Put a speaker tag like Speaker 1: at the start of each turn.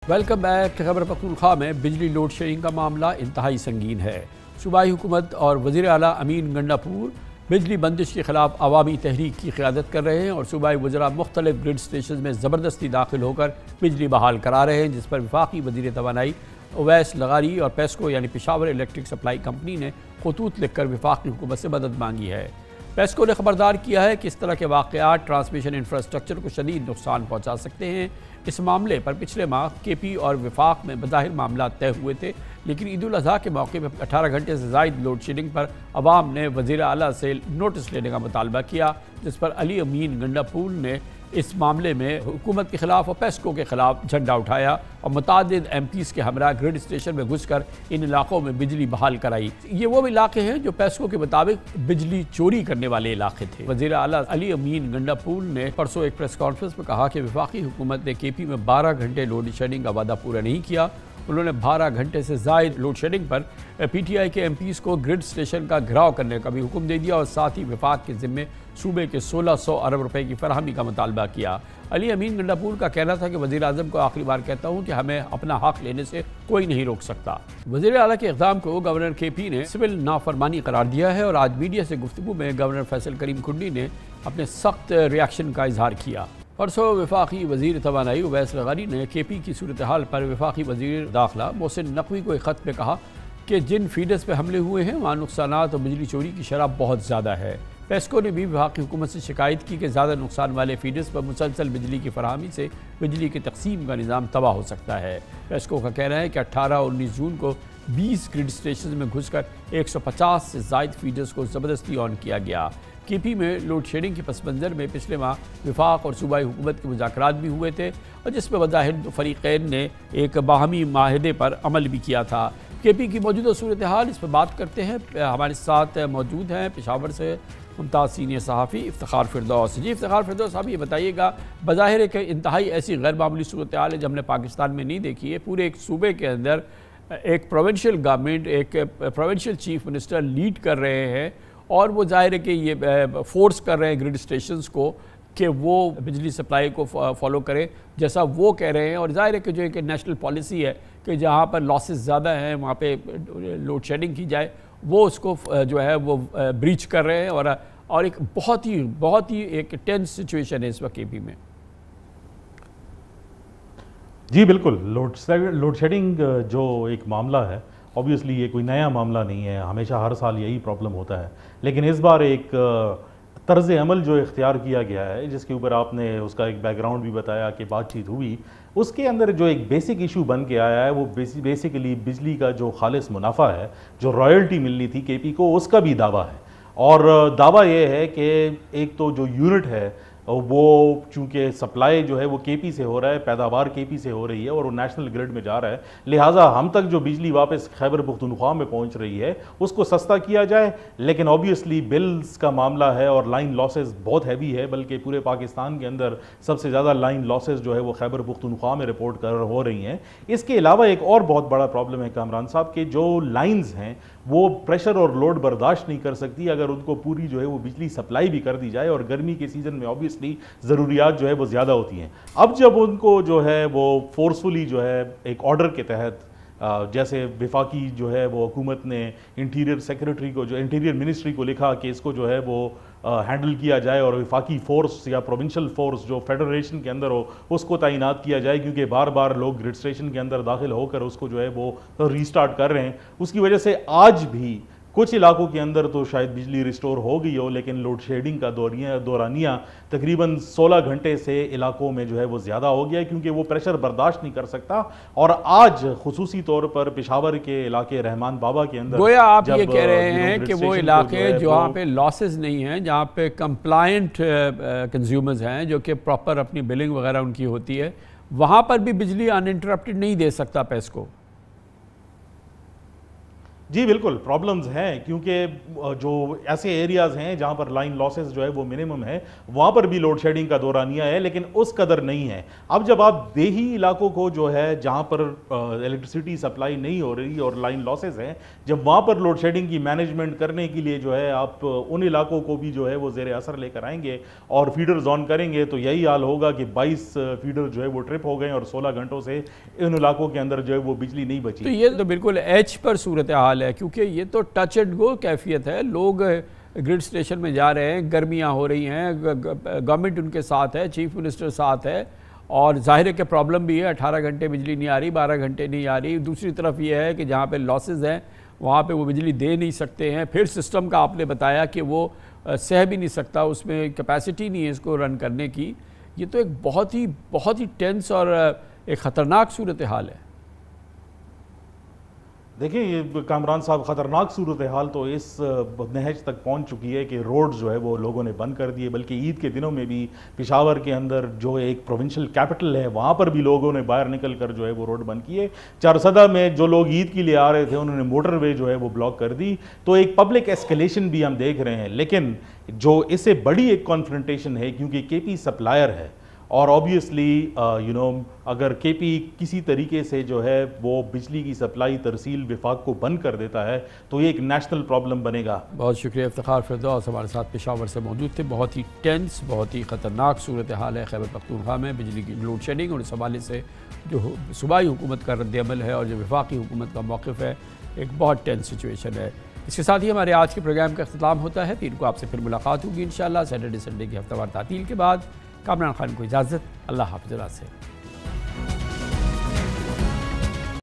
Speaker 1: Welcome back. Khyber Pakhtunkhwa میں بجلی load shedding کا معاملہ انتہائی سنگین ہے۔ صوبائی حکومت اور وزیر اعلیٰ امین گنڈاپور بجلی بندش کے خلاف عوامی تحریک کی قیادت کر رہے ہیں اور صوبائی وزراء مختلف گرڈ اسٹیشنز میں زبردستی داخل ہو کر بجلی بحال کرا رہے ہیں، جس پر وفاقی وزیر توانائی اویس لغاری اور پیسکو یعنی پشاور الیکٹرک سپلائی کمپنی نے خطوط لکھ کر وفاقی حکومت سے مدد مانگی ہے۔ پیسکو نے خبردار کیا ہے کہ اس طرح کے واقعات ٹرانسمیشن انفراسٹرکچر کو شدید نقصان پہنچا سکتے ہیں۔ اس معاملے پر پچھلے ماہ کے پی اور وفاق میں بظاہر معاملات طے ہوئے تھے، لیکن عید الاضحیٰ کے موقع پر 18 گھنٹے سے زائد لوڈ شیڈنگ پر عوام نے وزیر اعلیٰ سے نوٹس لینے کا مطالبہ کیا، جس پر علی امین گنڈاپور نے اس معاملے میں حکومت کے خلاف اور پیسکو کے خلاف جھنڈا اٹھایا اور متعدد ایم پیز کے ہمراہ گرڈ اسٹیشن میں گھس کر ان علاقوں میں بجلی بحال کرائی۔ یہ وہ علاقے ہیں جو پیسکو کے مطابق بجلی چوری کرنے والے علاقے تھے۔ وزیر اعلیٰ علی امین گنڈاپور نے پرسوں ایک پریس کانفرنس میں کہا کہ وفاقی حکومت نے کے پی میں 12 گھنٹے لوڈ شیڈنگ کا وعدہ پورا نہیں کیا۔ انہوں نے 12 گھنٹے سے زائد لوڈ شیڈنگ پر پی ٹی آئی کے ایم پیز کو گرڈ اسٹیشن کا گھراؤ کرنے کا بھی حکم دے دیا اور ساتھ ہی وفاق کے ذمے صوبے کے 1600 ارب روپے کی فراہمی کا مطالبہ کیا۔ علی امین گنڈاپور کا کہنا تھا کہ وزیر اعظم کو آخری بار کہتا ہوں کہ ہمیں اپنا حق لینے سے کوئی نہیں روک سکتا۔ وزیر اعلیٰ کے اقدام کو گورنر کے پی نے سول نافرمانی قرار دیا ہے اور آج میڈیا سے گفتگو میں گورنر فیصل کریم کھنڈی نے اپنے سخت ریاکشن کا اظہار کیا۔ پرسوں وفاقی وزیر توانائی اویس لغاری نے کے پی کی صورتحال پر وفاقی وزیر داخلہ محسن نقوی کو ایک خط میں کہا کہ جن فیڈرز پہ حملے ہوئے ہیں وہاں نقصانات اور بجلی چوری کی شرح بہت زیادہ ہے۔ پیسکو نے بھی وفاقی حکومت سے شکایت کی کہ زیادہ نقصان والے فیڈرز پر مسلسل بجلی کی فراہمی سے بجلی کی تقسیم کا نظام تباہ ہو سکتا ہے۔ پیسکو کا کہنا ہے کہ 18 اور 19 جون کو 20 گرڈ اسٹیشنز میں گھس کر 150 سے زائد فیڈرز کو زبردستی آن کیا گیا۔ کے پی میں لوڈ شیڈنگ کے پس منظر میں پچھلے ماہ وفاق اور صوبائی حکومت کے مذاکرات بھی ہوئے تھے اور جس میں بظاہر فریقین نے ایک باہمی معاہدے پر عمل بھی کیا تھا۔ کے پی کی موجودہ صورتحال اس پر بات کرتے ہیں، ہمارے ساتھ موجود ہیں پشاور سے ممتاز سینئر صحافی افتخار فردوس۔ جی افتخار فردوس صاحب، یہ بتائیے گا، بظاہر ایک انتہائی ایسی غیر معمولی صورتحال ہے جو ہم نے پاکستان میں نہیں دیکھی ہے۔ پورے ایک صوبے کے اندر ایک پروونشل گورنمنٹ، ایک پروونشل چیف منسٹر لیڈ کر رہے ہیں اور وہ ظاہر ہے کہ یہ فورس کر رہے ہیں گرڈ اسٹیشنز کو کہ وہ بجلی سپلائی کو فالو کریں جیسا وہ کہہ رہے ہیں، اور ظاہر ہے کہ جو ایک نیشنل پالیسی ہے کہ جہاں پر لاسز زیادہ ہیں وہاں پہ لوڈ شیڈنگ کی جائے، وہ اس کو جو ہے وہ بریچ کر رہے ہیں اور ایک بہت ہی ایک ٹینس سچویشن ہے اس وقت کے پی میں۔
Speaker 2: جی بالکل، لوڈ شیڈنگ جو ایک معاملہ ہے، اوبیسلی یہ کوئی نیا معاملہ نہیں ہے، ہمیشہ ہر سال یہی پرابلم ہوتا ہے، لیکن اس بار ایک طرز عمل جو اختیار کیا گیا ہے جس کے اوپر آپ نے اس کا ایک بیک گراؤنڈ بھی بتایا کہ بات چیت ہوئی، اس کے اندر جو ایک بیسک ایشو بن کے آیا ہے وہ بیسیکلی بجلی کا جو خالص منافع ہے، جو رائلٹی ملنی تھی کے پی کو، اس کا بھی دعویٰ ہے۔ اور دعویٰ یہ ہے کہ ایک تو جو یونٹ ہے وہ چونکہ سپلائی جو ہے وہ کے پی سے ہو رہا ہے، پیداوار کے پی سے ہو رہی ہے اور وہ نیشنل گرڈ میں جا رہا ہے، لہٰذا ہم تک جو بجلی واپس خیبر پختونخوا میں پہنچ رہی ہے اس کو سستا کیا جائے، لیکن اوبیسلی بلز کا معاملہ ہے اور لائن لاسز بہت ہیوی ہے، بلکہ پورے پاکستان کے اندر سب سے زیادہ لائن لاسز جو ہے وہ خیبر پختونخوا میں رپورٹ ہو رہی ہیں۔ اس کے علاوہ ایک اور بہت بڑا پرابلم ہے کامران صاحب کہ جو لائنز ہیں وہ پریشر اور لوڈ برداشت نہیں کر سکتی اگر ان کو پوری جو ہے وہ بجلی سپلائی بھی کر دی جائے، اور گرمی کے سیزن میں اوبیسلی ضروریات جو ہے وہ زیادہ ہوتی ہیں۔ اب جب ان کو جو ہے وہ فورسفلی جو ہے ایک آرڈر کے تحت، جیسے وفاقی جو ہے وہ حکومت نے انٹیریئر سیکرٹری کو، جو انٹیریئر منسٹری کو لکھا کہ اس کو جو ہے وہ ہینڈل کیا جائے اور وفاقی فورس یا پروونشل فورس جو فیڈریشن کے اندر ہو اس کو تعینات کیا جائے، کیونکہ بار بار لوگ گرڈ اسٹیشن کے اندر داخل ہو کر اس کو جو ہے وہ ریسٹارٹ کر رہے ہیں۔ اس کی وجہ سے آج بھی کچھ علاقوں کے اندر تو شاید بجلی ریسٹور ہو گئی ہو، لیکن لوڈ شیڈنگ کا دورانیہ تقریباً 16 گھنٹے سے علاقوں میں جو ہے وہ زیادہ ہو گیا ہے، کیونکہ وہ پریشر برداشت نہیں کر سکتا۔ اور آج خصوصی طور پر پشاور کے علاقے رحمان بابا کے اندر
Speaker 1: گویا آپ یہ کہہ رہے ہیں کہ وہ علاقے جہاں پہ لاسز نہیں ہیں، جہاں پہ کمپلائنٹ کنزیومرز ہیں جو کہ پراپر اپنی بلنگ وغیرہ ان کی ہوتی ہے، وہاں پر بھی بجلی ان انٹرپٹڈ نہیں دے سکتا پیسکو۔
Speaker 2: جی بالکل پرابلمز ہیں، کیونکہ جو ایسے ایریاز ہیں جہاں پر لائن لاسز جو ہے وہ منیمم ہے، وہاں پر بھی لوڈ شیڈنگ کا دورانیہ ہے، لیکن اس قدر نہیں ہے۔ اب جب آپ دیہی علاقوں کو جو ہے جہاں پر الیکٹریسٹی سپلائی نہیں ہو رہی اور لائن لاسز ہیں، جب وہاں پر لوڈ شیڈنگ کی مینجمنٹ کرنے کے لیے جو ہے آپ ان علاقوں کو بھی جو ہے وہ زیر اثر لے کر آئیں گے اور فیڈرز آن کریں گے، تو یہی حال ہوگا کہ 22 فیڈر جو ہے وہ ٹرپ ہو گئے اور 16 گھنٹوں سے ان علاقوں کے اندر جو ہے وہ بجلی نہیں بچی۔
Speaker 1: تو یہ تو بالکل ایچ پر صورتحال ہے، کیونکہ یہ تو ٹچ اینڈ گو کیفیت ہے۔ لوگ گرڈ سٹیشن میں جا رہے ہیں، گرمیاں ہو رہی ہیں، گورنمنٹ ان کے ساتھ ہے، چیف منسٹر ساتھ ہے، اور ظاہر ہے کہ پرابلم بھی ہے، 18 گھنٹے بجلی نہیں آ رہی، 12 گھنٹے نہیں آ رہی۔ دوسری طرف یہ ہے کہ جہاں پہ لاسز ہیں وہاں پہ وہ بجلی دے نہیں سکتے ہیں۔ پھر سسٹم کا آپ نے بتایا کہ وہ سہ بھی نہیں سکتا، اس میں کیپیسٹی نہیں ہے اس کو رن کرنے کی۔ یہ تو ایک بہت ہی ٹینس اور ایک خطرناک صورتحال ہے۔
Speaker 2: دیکھیں یہ کامران صاحب، خطرناک صورتحال تو اس نہج تک پہنچ چکی ہے کہ روڈ جو ہے وہ لوگوں نے بند کر دیے، بلکہ عید کے دنوں میں بھی پشاور کے اندر جو ایک پروونشل کیپٹل ہے وہاں پر بھی لوگوں نے باہر نکل کر جو ہے وہ روڈ بند کیے۔ چارسدہ میں جو لوگ عید کے لیے آ رہے تھے انہوں نے موٹر وے جو ہے وہ بلاک کر دی۔ تو ایک پبلک ایسکیلیشن بھی ہم دیکھ رہے ہیں، لیکن جو اس سے بڑی ایک کانفرنٹیشن ہے، کیونکہ کے پی سپلائر ہے، اور آبویسلی اگر کے پی کسی طریقے سے جو ہے وہ بجلی کی سپلائی ترسیل وفاق کو بند کر دیتا ہے تو یہ ایک نیشنل پرابلم بنے گا۔
Speaker 1: بہت شکریہ افتخار فردوس، ہمارے ساتھ پشاور سے موجود تھے۔ بہت ہی ٹینس، بہت ہی خطرناک صورتحال ہے خیبر پختونخوا میں بجلی کی لوڈ شیڈنگ، اور اس حوالے سے جو صوبائی حکومت کا رد عمل ہے اور جو وفاقی حکومت کا موقف ہے، ایک بہت ٹینس سچویشن ہے۔ اس کے ساتھ ہی ہمارے آج کے پروگرام کا اختتام ہوتا ہے۔ پیر کو آپ سے پھر ملاقات ہوگی انشاءاللہ سیٹرڈے سنڈے کی ہفتہ وار تعطیل کے بعد۔ کامران خان کو اجازت، اللہ حافظ سے۔